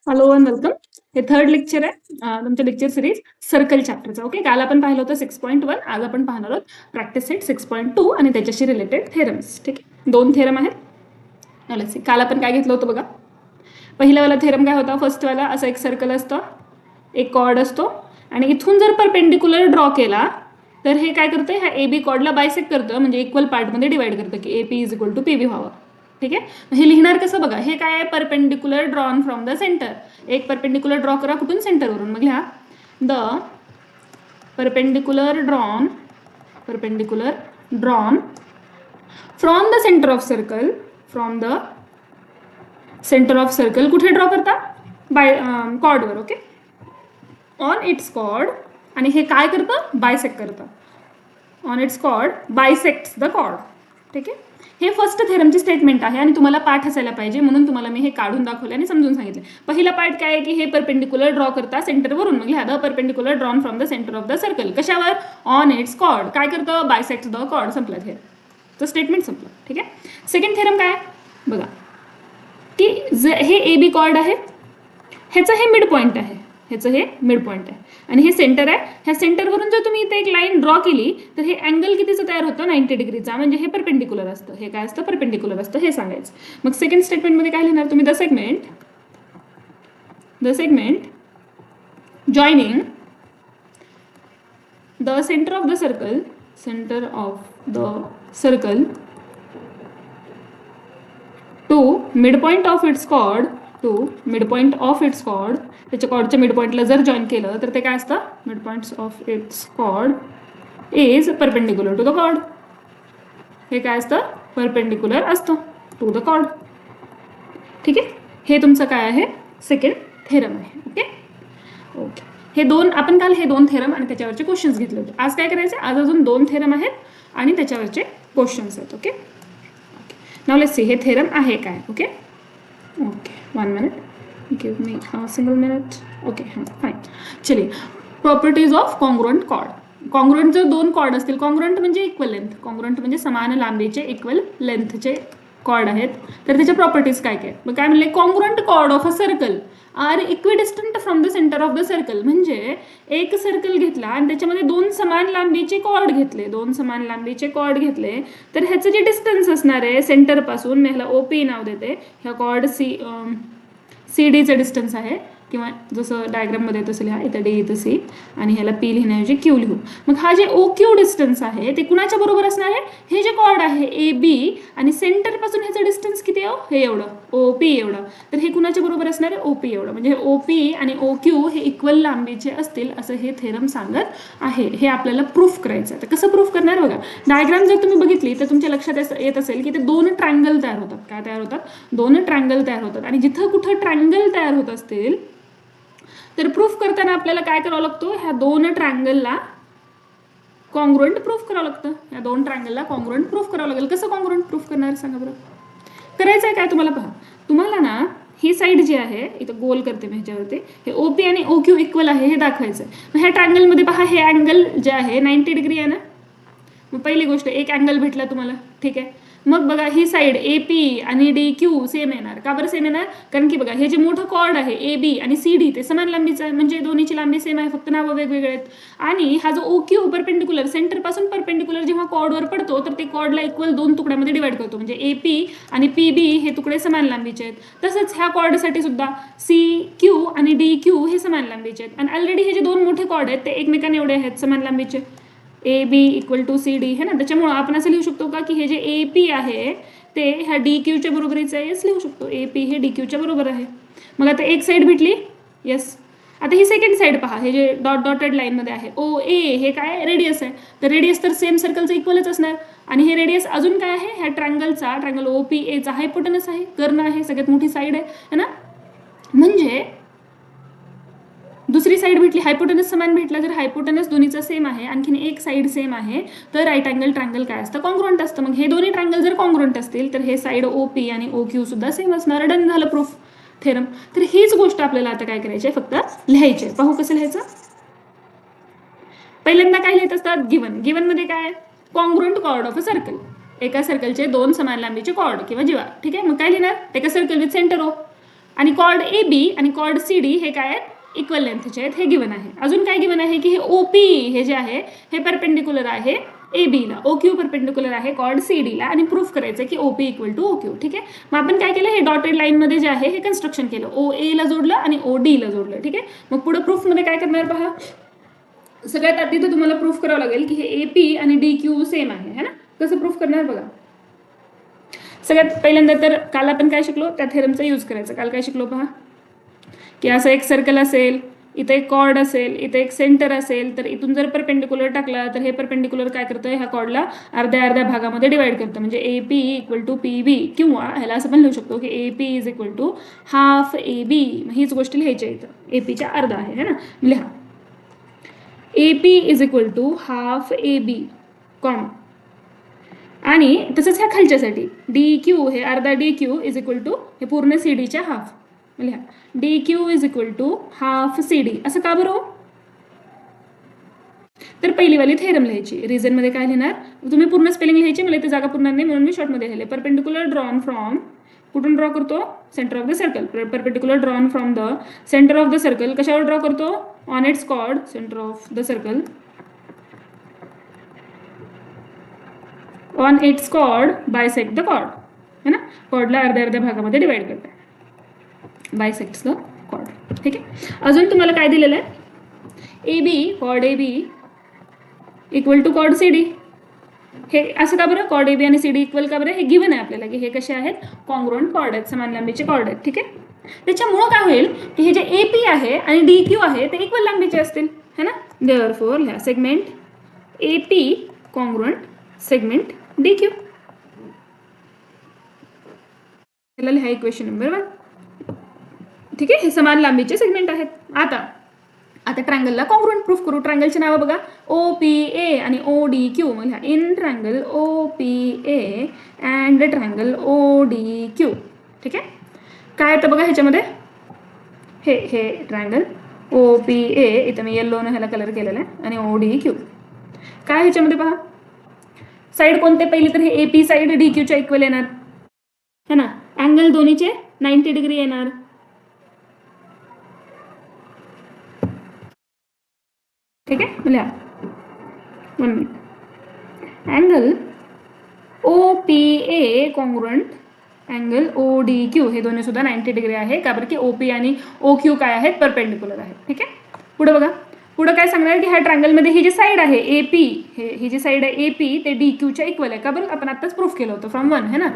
Hello and welcome. हे third lecture आहे तुमच्या लेक्चर सिरीज सर्कल चॅप्टरचा. ओके, काल आपण पाहिलं होतं 6.1. आज आपण पाहणार आहोत प्रॅक्टिस सेट 6.2 आणि त्याच्याशी रिलेटेड थेरम्स. ठीक आहे, 2 थेरम आहेत. काल आपण काय घेतलं होतं बघा. पहिल्यावाला थेरम काय होता? फर्स्टवाला असं एक सर्कल असतं, एक कॉर्ड असतो आणि इथून जर परपेंडिक्युलर ड्रॉ केला तर हे काय करतं, ह्या ए बी कॉर्डला बायसेक्ट करतं, म्हणजे इक्वल पार्टमध्ये डिवाइड करतं की A P is equal to P B व्हावं. ठीक आहे, हे लिहिणार कसं बघा. हे काय आहे? Perpendicular drawn from the centre. एक परपेंडिक्युलर ड्रॉ करा कुठून? सेंटरवरून. मग लिहा the perpendicular drawn from the centre of circle. From the centre of circle कुठे ड्रॉ करता? बाय कॉर्डवर. Okay, on its chord. आणि हे काय करतं? बायसेक्ट करतं. On its chord bisects the chord. ठीक आहे, हे फर्स्ट थेरमची स्टेटमेंट आहे आणि तुम्हाला पाठ असायला पाहिजे म्हणून तुम्हाला मी हे काढून दाखवले आणि समजून सांगितले. पहिला पार्ट काय आहे की हे परपेंडिक्युलर ड्रॉ करता सेंटरवरून. मग लिहा the perpendicular drawn from the centre of the circle. कशावर? On its chord. काय करतं? Bisects the chord. संपलं हे, तर स्टेटमेंट संपलं. ठीक आहे, सेकंड थेरम काय बघा की हे ए बी कॉर्ड आहे, ह्याचं हे मिड पॉईंट आहे, आणि हे सेंटर आहे. ह्या सेंटरवरून जर तुम्ही इथे एक लाईन ड्रॉ केली तर हे अँगल कितीचं तयार होतं? 90 डिग्रीचा. म्हणजे हे परपेंडिक्युलर असतं. हे काय असतं? परपेंडिक्युलर असतं, हे सांगायचं. मग सेकंड स्टेटमेंटमध्ये काय लिहिणार तुम्ही? The segment joining the centre of the circle to midpoint of its chord. त्याच्या कॉर्डच्या मिडपॉईंटला जर जॉईन केलं तर ते काय असतं? Midpoints of its chord is perpendicular to the chord. हे काय असतं? परपेंडिक्युलर असतं टू द कॉर्ड. ठीक आहे, हे तुमचं काय आहे? सेकंड थेरम आहे. ओके, हे दोन आपण काल हे 2 थेरम आणि त्याच्यावरचे क्वेश्चन्स घेतले होते. आज काय करायचं? आज अजून 2 थेरम आहेत आणि त्याच्यावरचे क्वेश्चन्स आहेत. ओके, नाउ लेट्स सी हे थेरम आहे काय. Okay, 1 minute, give me a single minute. Okay, हां, फाईन. चलिए, properties of congruent chord. Congruent जर 2 कॉर्ड असतील, कॉन्ग्रुएंट म्हणजे इक्वल लेंथ, कॉन्ग्रुएंट म्हणजे समान लांबीचे इक्वल लेंथचे कॉर्ड आहेत, तर त्याच्या प्रॉपर्टीज काय काय? मग काय म्हणले? Congruent chord of a circle are equidistant from the centre of the circle. म्हणजे एक सर्कल घेतला आणि त्याच्यामध्ये 2 समान लांबीचे कॉर्ड घेतले, तर ह्याचं जे डिस्टन्स असणार आहे सेंटरपासून, मी ह्याला ओ पी नाव देते. ह्या कॉर्ड सी डीचं डिस्टन्स आहे, किंवा जसं डायग्राममध्ये तसं लिहा, इथं डी इथं सी, आणि ह्याला पी लिहिण्याऐवजी क्यू लिहू. मग हा जे ओ क्यू डिस्टन्स आहे ते कुणाच्या बरोबर असणार आहे? हे जे कॉर्ड आहे ए बी आणि सेंटरपासून ह्याचं डिस्टन्स किती आहे? हे एवढं, ओ पी एवढं. तर हे कुणाच्या बरोबर असणार आहे? ओ पी एवढं. म्हणजे ओ पी आणि ओ क्यू हे इक्वल लांबीचे असतील असं हे थेरम सांगत आहे. हे आपल्याला प्रूफ करायचं आहे. तर कसं प्रूफ करणार बघा. डायग्राम जर तुम्ही बघितली तर तुमच्या लक्षात येत असेल की ते 2 ट्रायंगल तयार होतात. काय तयार होतात? 2 ट्रायंगल तयार होतात. आणि जिथं कुठं ट्रायंगल तयार होत असतील तर प्रूफ करताना आपल्याला काय करावं लागतं? ह्या 2 ट्रायंगलला कॉन्ग्रुएंट प्रूफ करावं लागतं. या 2 ट्रायंगलला कॉन्ग्रुएंट प्रूफ करावं लागेल. कसं कॉन्ग्रुएंट प्रूफ करणार सांगा बरं. करायचं आहे काय तुम्हाला? पहा, तुम्हाला ना ही साईड जी आहे, इथं गोल करते मी ह्याच्यावरती, हे ओ पी आणि ओ क्यू इक्वल आहे हे दाखवायचं आहे. मग ह्या ट्रायंगलमध्ये पहा, हे अँगल जे आहे 90 डिग्री आहे ना. मग पहिली गोष्ट, एक अँगल भेटला तुम्हाला. ठीक आहे, मग बघा ही साईड ए पी आणि डी क्यू सेम येणार. का बरं सेम येणार? कारण की बघा, हे जे मोठं कॉर्ड आहे ए बी आणि सी डी ते समान लांबीचं आहे, म्हणजे दोन्हीची लांबी सेम आहे, फक्त नावं वेगवेगळे आहेत. आणि हा जो ओ क्यू परपेंडिक्युलर, सेंटरपासून परपेंडिक्युलर जेव्हा कॉर्डवर पडतो तर ते कॉर्डला इक्वल 2 तुकड्यामध्ये डिवाइड करतो. म्हणजे ए पी आणि पी बी हे तुकडे समान लांबीचे आहेत. तसंच ह्या कॉर्डसाठी सुद्धा सी क्यू आणि डी क्यू हे समान लांबीचे आहेत. आणि ऑलरेडी हे जे 2 मोठे कॉर्ड आहेत ते एकमेकांना एवढे आहेत, समान लांबीचे, A B equal to C D है ना. त्याच्यामुळं आपण असं लिहू शकतो का की हे जे ए पी आहे ते ह्या डी क्यूच्या बरोबरीचं आहे, लिहू शकतो. ए पी हे डी क्यूच्या बरोबर आहे. मग आता एक साईड भेटली. येस, आता ही सेकंड साईड पहा, हे जे डॉटेड लाईनमध्ये आहे ओ ए, हे काय? रेडियस आहे. तर रेडियस तर सेम सर्कलचं इक्वलच असणार. आणि हे रेडियस अजून काय आहे? ह्या ट्रायंगल ओ पी एचा हायपोटेनस आहे, कर्ण आहे, सगळ्यात मोठी साईड आहे ना. म्हणजे दुसरी साईड भेटली, हायपोटेनस समान भेटला. जर हायपोटेनस दोन्हीचा सेम आहे, आणखीन एक साईड सेम आहे, तर राईट अँगल ट्रायंगल काय असतं? कॉन्ग्रुएंट असतं. मग हे दोन्ही ट्रायंगल जर कॉन्ग्रुएंट असतील तर हे साईड ओ पी आणि ओ क्यू सुद्धा सेम असणार. डन झालं प्रूफ थेरम. तर हीच गोष्ट आपल्याला आता काय करायची आहे? फक्त लिहायची आहे. पाहू कसं लिहायचं. पहिल्यांदा काय लिहित असतात? गिवन मध्ये काय? Congruent chord of a circle. एका सर्कलचे 2 समान लांबीचे कॉर्ड किंवा जीवा. ठीक आहे, मग काय लिहिणार? एका सर्कल विथ सेंटर ओ. आणि कॉर्ड ए बी आणि कॉर्ड सी डी हे काय आहेत, इक्वल लेंथचे आहेत, हे गिवन आहे. अजून काय गिवन आहे की हे ओ पी हे जे आहे हे परपेंडिक्युलर आहे ए बीला, ओ क्यू परपेंडिक्युलर आहे कॉर्ड सी डीला, आणि प्रूफ करायचं की O P equal to O Q. ठीक आहे. मग आपण काय केलं, हे डॉटेड लाईनमध्ये जे आहे हे कन्स्ट्रक्शन केलं, ओ एला जोडलं आणि ओ डीला जोडलं. ठीक आहे. मग पुढे प्रूफमध्ये काय करणार पहा, सगळ्यात आधी तर तुम्हाला प्रूफ करावं लागेल की हे ए पी आणि डी क्यू सेम आहे ना. कसं प्रूफ करणार बघा. सगळ्यात पहिल्यांदा तर काल आपण काय शिकलो, त्या थेरमचा यूज करायचा. काल काय शिकलो पहा, की असं एक सर्कल असेल, इथं एक कॉर्ड असेल, इथं एक सेंटर असेल, तर इथून जर परपेंडिक्युलर टाकला तर हे परपेंडिक्युलर काय करतं, ह्या कॉर्डला अर्ध्या अर्ध्या भागामध्ये डिवाइड करतं. म्हणजे A P equal to P B, किंवा ह्याला असं पण लिहू शकतो की A P is equal to half A B. हीच गोष्ट लिहायची इथं, ए पीच्या अर्धा आहे ना. लिहा A P is equal to half A B comma, आणि तसंच ह्या खालच्यासाठी डी क्यू हे अर्धा D Q is equal to हे पूर्ण सी डीच्या हाफ. लिहा D Q is equal to half C D. असं का बरं, तर पहिलीवाली थेरम लिहायची. रिझनमध्ये काय लिहिणार, तुम्ही पूर्ण स्पेलिंग लिहायची, मला इथे जागा पूर्ण नाही म्हणून मी शॉर्टमध्ये लिहिले. परपेंडिक्युलर ड्रॉन फ्रॉम, कुठून ड्रॉ करतो, centre of the circle. Perpendicular drawn from the centre of the circle, कशावर ड्रॉ करतो, on its chord, centre of the circle on its chord bisect the chord, है ना. कॉर्डला अर्ध्या अर्ध्या भागामध्ये डिवाइड करतात, बायसेक्ट्स द कॉर्ड. ठीक आहे. अजून तुम्हाला काय दिलेलं आहे, A B, chord A B equal to chord C D. हे असं का बरं, कॉर्ड ए बी आणि सी डी इक्वल का बरं, हे गिवन आहे आपल्याला की हे कसे आहेत, कॉन्ग्रुएंट कॉर्ड आहेत, समान लांबीचे कॉर्ड आहेत. ठीक आहे. त्याच्यामुळं काय होईल की हे जे ए पी आहे आणि डी क्यू आहे ते इक्वल लांबीचे असतील, है ना. देअरफॉर लिहा segment A P congruent segment D Q. त्याला लिहा इक्वेशन नंबर 1. ठीक आहे. हे समान लांबीचे सेगमेंट आहेत. आता ट्रायंगलला कॉन्ग्रुएंट प्रूफ करू. ट्रायंगलची नावं बघा, ओ पी ए आणि ओ डी क्यू. मग लिहा in triangle O P A and triangle O D Q. ठीक आहे. काय येतं बघा ह्याच्यामध्ये, हे ट्रायंगल ओ पी ए, इथं मी येल्लोनं ह्याला कलर केलेला आहे, आणि ओ डी क्यू. काय ह्याच्यामध्ये पहा, साईड कोणते, पहिली तर हे ए पी साईड डी क्यूच्या इक्वल येणार, है ना. अँगल दोन्हीचे 90 डिग्री येणार. ठीक आहे. लिहा 1 minute. Angle O P A congruent angle O D Q, हे दोन्ही सुद्धा 90 डिग्री आहे. का बरं की ओ पी आणि ओ क्यू काय आहेत, परपेंडिक्युलर आहेत. ठीक आहे. पुढे बघा, पुढे काय सांगणार की ह्या ट्रायंगलमध्ये ही जी साईड आहे A P, he G side आहे ए पी ते डी क्यूच्या इक्वल आहे. का बरं, आपण आत्ताच प्रूफ केलं होतं फ्रॉम 1, है ना.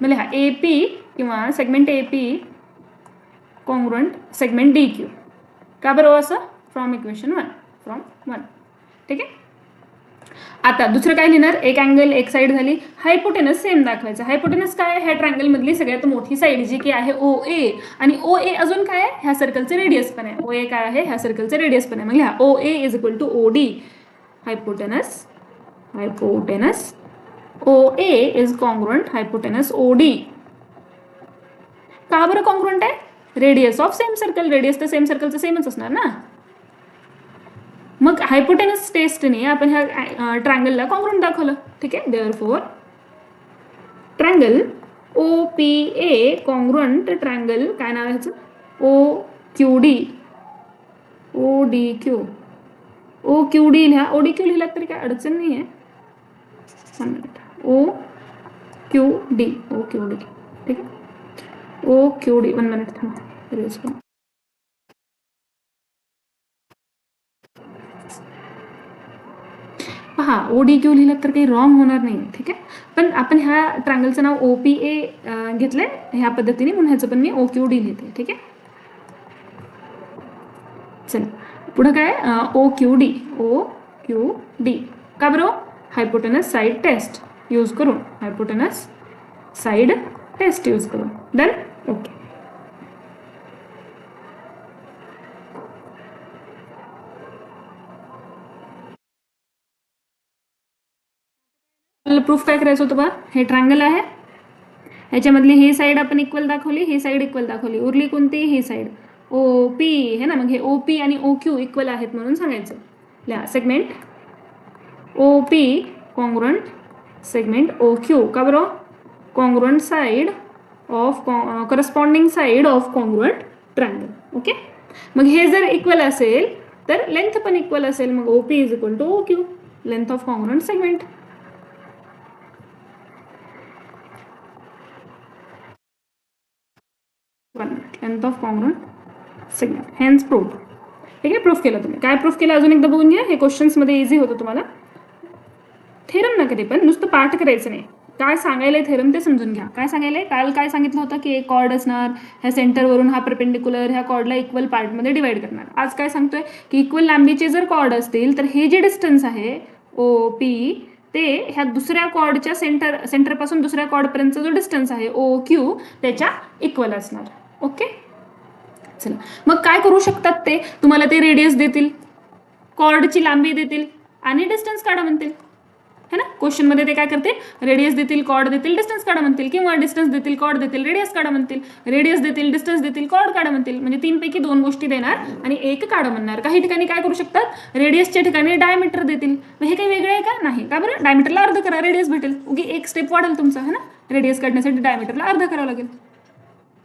म्हणजे हा ए पी किंवा segment A P congruent segment D Q. का बरं असं, फ्रॉम इक्वेशन 1, फ्रॉम 1. ठीक आहे. आता दुसरं काय लिहिणार, एक अँगल एक साईड झाली. हायपोटेनस सेम दाखवायचा. हायपोटेनस काय आहे, ह्या ट्रायंगलमधली सगळ्यात मोठी साईड जी की आहे ओ ए, आणि ओ ए अजून काय आहे, ह्या सर्कलचं रेडियस पण आहे. ओ ए काय आहे, ह्या सर्कलचं रेडियस पण आहे. मग ह्या O A is equal to O D. Hypotenuse O A is congruent hypotenuse O D. का बरं कॉन्ग्रुएंट आहे, radius of same circle. Radius तर सेम सर्कलचं सेमच असणार ना. मग हायपोटेनस टेस्टने आपण ह्या ट्रायंगलला कॉन्ग्रुएंट दाखवलं. ठीक आहे. Therefore triangle O P A congruent triangle, काय नाव आहे ह्याचं, O Q D, O D Q, O Q D लिहा. ओ डी क्यू लिहिला तरी काय अडचण नाही आहे. 1 minute. O Q D, O Q D. ठीक आहे. ओ क्यू डी. 1 मिनिट थांबा. पहा ओ डी क्यू लिहिलं तर काही रॉंग होणार नाही. ठीक आहे. पण आपण ह्या ट्रायंगलचं नाव ओ पी ए घेतलंय ह्या पद्धतीने, म्हणून ह्याचं पण मी ओ क्यू डी लिहिते. ठीक आहे. चला पुढं काय, O Q D, O Q D. का बरं, हायपोटेनस साईड टेस्ट यूज करून, हायपोटेनस साईड टेस्ट यूज करून. डन. ओके. प्रूफ काय करायचं होतं बा, हे ट्रायंगल आहे, ह्याच्यामधली ही साईड आपण इक्वल दाखवली, ही साईड इक्वल दाखवली, उरली कोणती, ही साईड ओ पी है ना. मग हे ओ पी आणि ओ क्यू इक्वल आहेत म्हणून सांगायचं. लिहा segment O P congruent segment O Q. का बरं, congruent side of corresponding side of congruent triangle. Okay, मग हे जर इक्वल असेल तर लेंथ पण इक्वल असेल. मग OP is equal to OQ, length of congruent segment. Length of congruent segment, hence proved. ठीक आहे, प्रूफ केलं तुम्ही. काय प्रूफ केलं अजून एकदा बघून घ्या. हे क्वेश्चन्समध्ये इझी होतं तुम्हाला. थेरम ना कधी पण नुसतं पाठ करायचं नाही, काय सांगायलंय थेरम ते समजून घ्या. काय सांगायलंय, काल काय सांगितलं होतं की एक कॉर्ड असणार, ह्या सेंटरवरून हा परपेंडिक्युलर ह्या कॉर्डला इक्वल पार्टमध्ये डिवाइड करणार. आज काय सांगतोय की इक्वल लांबीचे जर कॉर्ड असतील तर हे जे डिस्टन्स आहे OP ते ह्या दुसऱ्या कॉर्डच्या सेंटरपासून दुसऱ्या कॉर्डपर्यंतचा जो डिस्टन्स आहे OQ त्याच्या इक्वल असणार. ओके, चला मग काय करू शकतात ते, तुम्हाला ते रेडियस देतील, कॉर्डची लांबी देतील आणि डिस्टन्स काढा म्हणतील, है ना. क्वेश्चनमध्ये ते काय करतील, रेडियस देतील, कॉर्ड देतील, डिस्टन्स काढा म्हणतील, किंवा डिस्टन्स देतील, कॉर्ड देतील, रेडियस काढा म्हणतील, रेडियस देतील, डिस्टन्स देतील, कॉर्ड काढा म्हणतील. म्हणजे 3 पैकी 2 गोष्टी देणार आणि 1 काढा म्हणणार. काही ठिकाणी काय करू शकतात, रेडियसच्या ठिकाणी डायमीटर देतील. हे काही वेगळं आहे का, नाही. का बरं, डायमीटरला अर्ध करा, रेडियस भेटेल. उगी 1 स्टेप वाढेल तुमचा, है ना. रेडियस काढण्यासाठी डायमीटरला अर्ध करावं लागेल.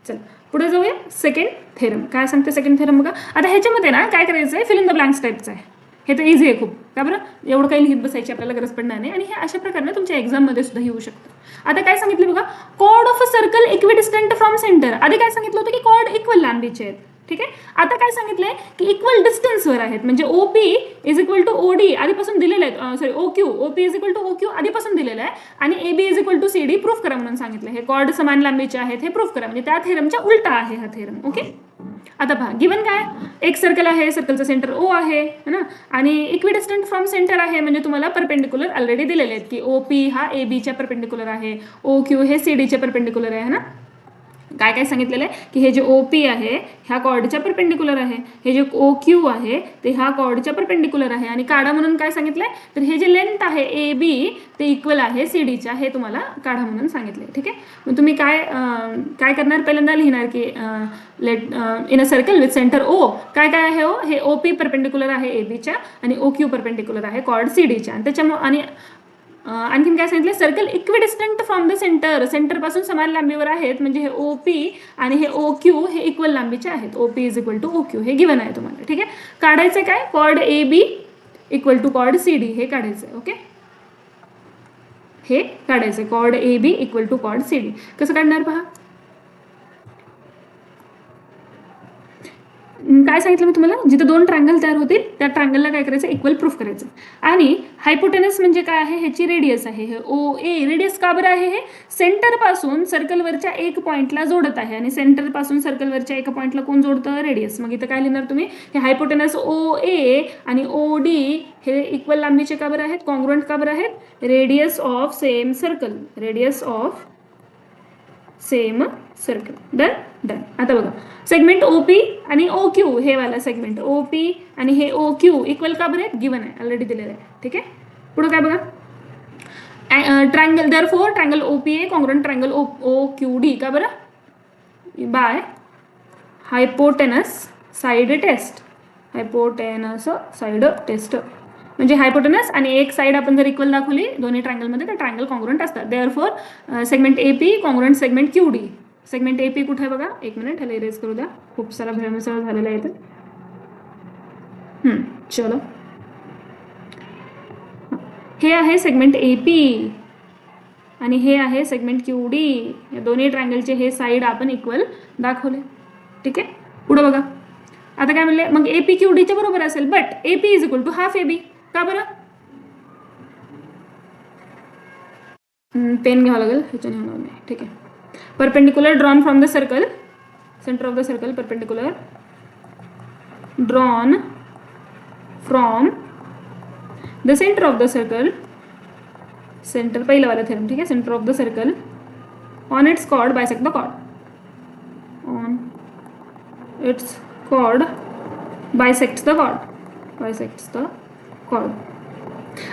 चल पुढे जाऊया. सेकंड थेरम काय सांगते. सेकंड थेरम बघा. आता ह्याच्यामध्ये ना काय करायचं आहे, फिल इन द ब्लँक्स टाईपचं आहे. हे तर इझी आहे खूप. का बरं, एवढं काही लिहित बसायची आपल्याला गरज पडणार नाही आणि हे अशा प्रकारे तुमच्या एक्झाममध्ये सुद्धा येऊ शकतं. आता काय सांगितलं बघा, chord of a circle equidistant from centre. आधी काय सांगितलं होतं की कॉर्ड इक्वल लांबीचे आहेत. ठीक आहे, आता काय सांगितलंय की इक्वल डिस्टन्सवर आहेत. म्हणजे OP is equal to OD आधीपासून दिलेले आहेत. Sorry OP is equal to OQ आधीपासून दिलेलं आहे आणि AB is equal to CD proof करा म्हणून सांगितलं. हे कॉर्ड समान लांबीचे आहेत हे प्रूफ करा. म्हणजे त्या थेरमच्या उलटा आहे हा थेरम. ओके, आता पहा गिवन काय, एक सर्कल आहे, सर्कलचं सेंटर O आहे ना, आणि इक्विडिस्टंट फ्रॉम सेंटर आहे. म्हणजे तुम्हाला परपेंडिक्युलर ऑलरेडी दिलेले आहेत की OP हा ABच्या परपेंडिक्युलर आहे, OQ हे CDच्या परपेंडिक्युलर आहे ना. काय काय सांगितलेलं आहे की हे जे OP आहे ह्या कॉर्डच्या परपेंडिक्युलर आहे, हे जे OQ आहे ते ह्या कॉर्डच्या परपेंडिक्युलर आहे. आणि काढा म्हणून काय सांगितलंय, तर हे जे लेंथ आहे AB ते इक्वल आहे CDच्या, हे तुम्हाला काढा म्हणून सांगितलंय. ठीक आहे, मग तुम्ही काय काय करणार, पहिल्यांदा लिहिणार की let in a circle with centre O काय काय आहे. हे OP परपेंडिक्युलर आहे ABच्या आणि OQ परपेंडिक्युलर आहे कॉर्ड CDच्या. आणि त्याच्यामुळे आणि आणखीन काय सांगितलं, circle equidistant from the centre, सेंटरपासून समान लांबीवर आहेत. म्हणजे हे OP आणि हे OQ हे इक्वल लांबीचे आहेत. OP is equal to OQ हे गिवन आहे तुम्हाला. ठीक आहे, काढायचं काय, chord AB equal to chord CD हे काढायचं. ओके, हे काढायचं chord AB equal to chord CD. कसं काढणार पहा, काय सांगितलं मी तुम्हाला, जिथं 2 ट्रायंगल तयार होतील त्या ट्रायंगलला काय करायचं, इक्वल प्रूफ करायचं. आणि हायपोटेनस म्हणजे काय आहे, ह्याची रेडियस आहे. हे OA रेडियस का बरं आहे, हे सेंटरपासून सर्कलवरच्या एक पॉईंटला जोडत आहे आणि सेंटरपासून सर्कलवरच्या एका पॉईंटला कोण जोडतं, रेडियस. मग इथं काय लिहिणार तुम्ही, हे हायपोटेनस OA आणि OD हे इक्वल लांबीचे का बरं आहेत, कॉन्ग्रुएंट का बरं आहेत, radius of same circle, radius of same circle. Done done. आता बघा, सेगमेंट OP आणि OQ हे वाला सेगमेंट OP आणि हे OQ इक्वल का बरं आहेत, गिवन आहे, ऑलरेडी दिलेलं आहे. ठीक आहे, पुढे काय बघा, triangle therefore triangle OPA congruent triangle OQD का बरं, by hypotenuse side test. Hypotenuse side test म्हणजे हायपोटेनस आणि एक साइड आपण जर इक्वल दाखवली दोन्ही ट्रायंगलमध्ये तर ट्रायंगल कॉन्ग्रुएंट असतात. Therefore segment AP congruent segment QD. Segment AP कुठे आहे बघा, एक मिनिट ह्याला इरेज करू द्या, खूप सारा भेळमिसळ झालेला आहे इथे. चलो, हे आहे सेगमेंट AP आणि हे आहे सेगमेंट QD. या दोन्ही ट्रायंगलचे हे साइड आपण इक्वल दाखवले. ठीक आहे, पुढे बघा. आता काय म्हणले, मग AP QDच्या बरोबर असेल, but AP is equal to half AB. का बरं, पेन घ्यावं लागेल, ह्याच्याने होणार नाही. ठीक आहे, perpendicular drawn from the circle, centre of the circle, perpendicular drawn from the centre of the circle, centre पहिला वाला थेरम. ठीक आहे, centre of the circle on its chord bisect the chord, on its chord bisects the chord, bisects the chord.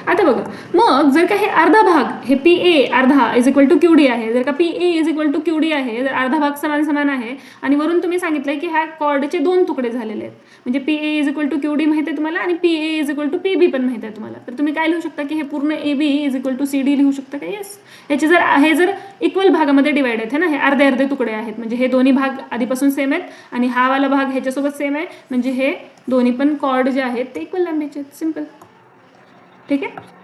आता बघा, मग जर का हे अर्धा भाग हे पी ए अर्धा is equal to Q D आहे, जर का P A is equal to Q D आहे, जर अर्धा भाग समान समान आहे आणि वरून तुम्ही सांगितलंय की ह्या कॉर्डचे 2 तुकडे झालेले आहेत, म्हणजे P A is equal to Q D माहिती आहे तुम्हाला आणि P A is equal to P B पण माहिती आहे तुम्हाला, तर तुम्ही काय लिहू शकता की हे पूर्ण A B is equal to C D लिहू शकता का? येस. याचे जर इक्वल भागामध्ये डिवाइड आहेत ना, हे अर्धे अर्धे तुकडे आहेत, म्हणजे हे दोन्ही भाग आधीपासून सेम आहेत आणि हा वाला भाग ह्याच्यासोबत सेम आहे, म्हणजे हे दोन्ही पण कॉर्ड जे आहेत ते इक्वल लांबीचे आहेत. सिम्पल. ठीक आहे.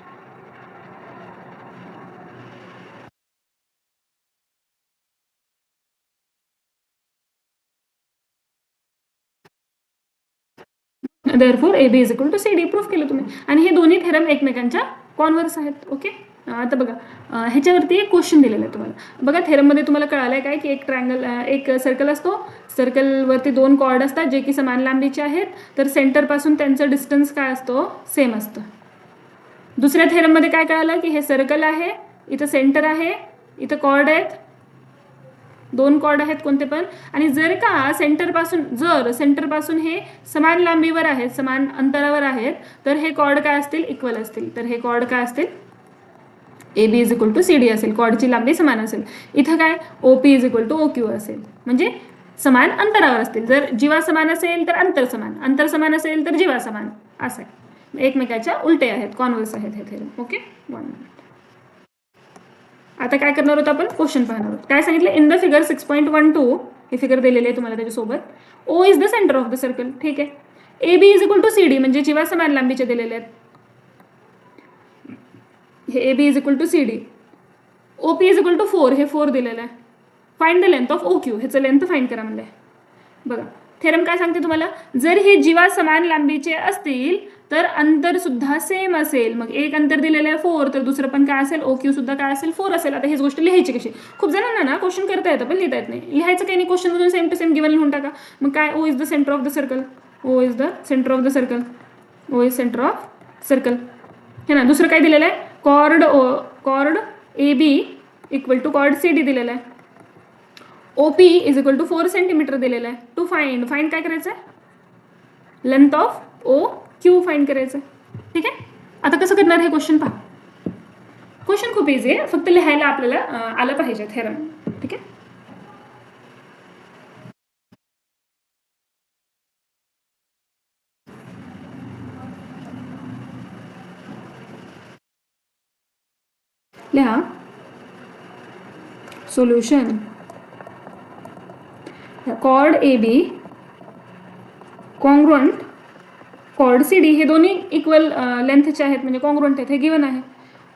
Therefore A B is equal to C D proof केलं तुम्ही, आणि हे दोन्ही थेरम एकमेकांच्या कॉन्व्हर्स आहेत. ओके. आता बघा, ह्याच्यावरती एक क्वेश्चन दिलेला आहे तुम्हाला. बघा, थेरममध्ये तुम्हाला कळालंय काय की एक सर्कल असतो, सर्कलवरती 2 कॉर्ड असतात जे की समान लांबीचे आहेत, तर सेंटरपासून त्यांचं डिस्टन्स काय असतो? सेम असतं. दुसऱ्या थेरममध्ये काय कळालं की हे सर्कल आहे, इथं सेंटर आहे, इथं कॉर्ड आहेत, 2 कॉर्ड आहेत कोणते पण, आणि जर का सेंटरपासून हे समान लांबीवर आहेत, समान अंतरावर आहेत, तर हे कॉर्ड काय असतील? इक्वल असतील. तर हे कॉर्ड काय असतील? A B is equal to C D असेल, कॉर्डची लांबी समान असेल. इथं काय? O P is equal to O Q असेल, म्हणजे समान अंतरावर असतील. जर जीवा समान असेल तर अंतर समान असेल तर जीवा समान, असं आहे. एकमेकाच्या उलटे आहेत, कॉन्व्हर्स आहेत हे थेरम. ओके. 1 मिनिट. आता काय करणार आहोत आपण? क्वेश्चन पाहणार आहोत. काय सांगितलं? इन द फिगर 6.12 हे फिगर दिलेले आहे तुम्हाला त्याच्यासोबत. O is the centre of the circle. ठीक आहे. A B is equal to C D म्हणजे जीवा समान लांबीचे दिलेले आहेत. हे A B is equal to C D. O P is equal to 4 हे 4 दिलेलं आहे. Find the length of O Q, ह्याचं लेंथ फाइंड करा म्हणलं आहे. बघा, थेरम काय सांगते तुम्हाला? जर हे जीवा समान लांबीचे असतील तर अंतर सुद्धा सेम असेल. मग एक अंतर दिलेलं आहे 4, तर दुसरं पण काय असेल? ओ क्यू सुद्धा काय असेल? 4 असेल. आता हेच गोष्ट लिहायची कशी? खूप जणांना ना क्वेश्चन करता येतं पण लिहिता येत नाही. लिहायचं काही नाही, क्वेश्चनमधून सेम टू सेम गिवन लिहून टाका. मग काय? O is the centre of the circle. O is the centre of the circle. O is centre of circle. हे ना. दुसरं काय दिलेलं आहे? Chord A B equal to chord C D दिलेला आहे. O P is equal to 4 centimetre दिलेलं आहे. टू फाइंड काय करायचं आहे? Length of O Q find करायचं. ठीक आहे. आता कसं करणार हे क्वेश्चन पहा. क्वेश्चन खूप इझी आहे, फक्त लिहायला आपल्याला आलं पाहिजे थेरम. ठीक आहे. लिहा. Solution. Chord A B congruent chord C D हे दोन्ही इक्वल लेंथचे आहेत, म्हणजे कॉन्ग्रुएंट आहेत, हे गिवन आहे.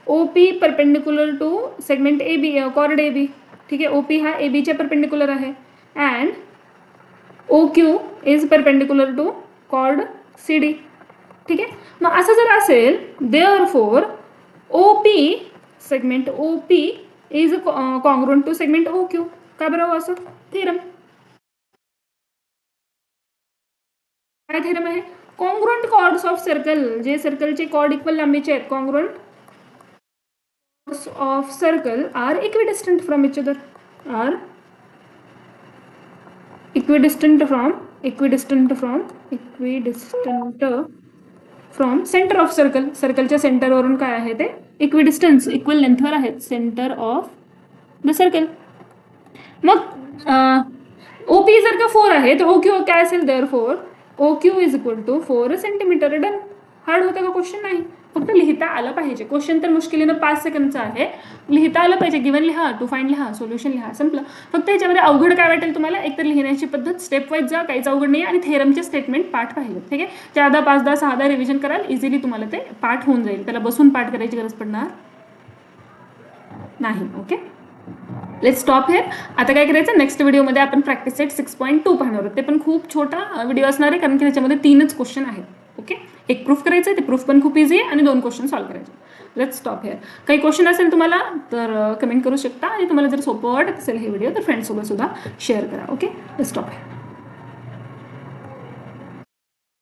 O P perpendicular to segment A B, chord A B. ठीक आहे. ओ पी हा ए बीच्या परपेंडिक्युलर आहे and O Q is perpendicular to chord C D. ठीक आहे. मग असं जर असेल, therefore O P segment O P is congruent to segment O Q. का बरं असं? थेरम. काय थेरम आहे? कॉन्ग्रुएंट कॉर्ड्स ऑफ सर्कल, जे सर्कलचे कॉर्ड इक्वल लांबीचे आहेत, congruent chords of circle are equidistant from each other. Are equidistant from centre of circle. सर्कलच्या सेंटरवरून काय आहे ते? इक्विडिस्टन्स, इक्वल लेंथवर आहेत सेंटर ऑफ द सर्कल. मग ओ पी जर का 4 आहे तर ओ क्यू काय असेल? Therefore O Q is equal to 4 centimetre. Done. Hard होतं का क्वेश्चन? नाही, फक्त लिहिता आलं पाहिजे. क्वेश्चन तर मुश्किलीनं 5 सेकंडचा आहे, लिहिता आलं पाहिजे. गिवन लिहा, टू फाइंड लिहा, सोल्युशन लिहा, संपलं. फक्त याच्यामध्ये अवघड काय वाटेल तुम्हाला? एकतर लिहिण्याची पद्धत स्टेप वाईज जा, काहीच अवघड नाही, आणि थेरमचे स्टेटमेंट पाठ पाहिजे. ठीक आहे. 4दा 5दा 6दा रिव्हिजन कराल, इझिली तुम्हाला ते पाठ होऊन जाईल. त्याला बसून पाठ करायची गरज पडणार नाही. ओके. Let's stop hair. आता काय करायचं? नेक्स्ट व्हिडिओमध्ये आपण प्रॅक्टिस सेट 6.2 पाहणार आहोत. ते पण खूप छोटा व्हिडिओ असणार आहे, कारण की त्याच्यामध्ये 3च क्वेश्चन आहेत. ओके. एक प्रूफ करायचं आहे, ते प्रूफ पण खूप इझी आहे, आणि 2 क्वेश्चन सॉल्व्ह करायचे. Let's stop hair. काही क्वेश्चन असेल तुम्हाला तर कमेंट करू शकता, आणि तुम्हाला जर सोपं वाटत असेल हे व्हिडिओ तर फ्रेंड्ससोबत सुद्धा शेअर करा. ओके. Let's stop hair.